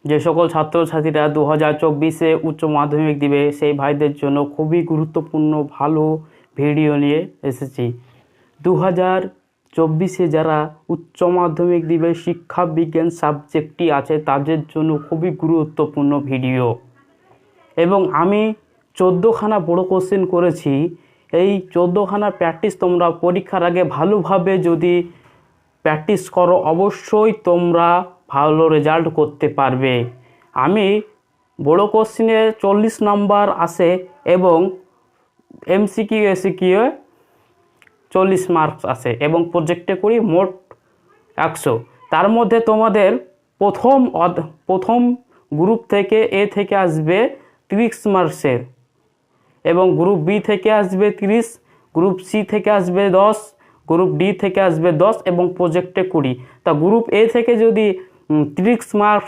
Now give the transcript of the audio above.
যে সকল ছাত্রছাত্রীরা 2024-এ উচ্চ মাধ্যমিক দিবে সেই ভাইদের জন্য খুবই গুরুত্বপূর্ণ ভালো ভিডিও নিয়ে এসেছি। 2024-এ যারা উচ্চ মাধ্যমিক দিবে শিক্ষা বিজ্ঞান সাবজেক্টটি আছে তাদের জন্য খুবই গুরুত্বপূর্ণ ভিডিও। এবং আমি 14খানা বড় কোশ্চেন করেছি। এই 14খানা প্র্যাকটিস তোমরা পরীক্ষার আগে ভালোভাবে যদি প্র্যাকটিস করো অবশ্যই তোমরা ভালো রেজাল্ট করতে পারবে। আমি বড় কোশ্চেনে 40 নাম্বার আসে এবং এমসিকিউ এসিকিউ 40 মার্কস আসে এবং প্রজেক্টে করি মোট 100। তার মধ্যে তোমাদের প্রথম গ্রুপ থেকে এ থেকে আসবে 30 মার্কসের এবং গ্রুপ বি থেকে আসবে 30, গ্রুপ সি থেকে আসবে 10, গ্রুপ ডি থেকে আসবে 10 এবং প্রজেক্টে 20। তা গ্রুপ এ থেকে যদি 30 মার্কস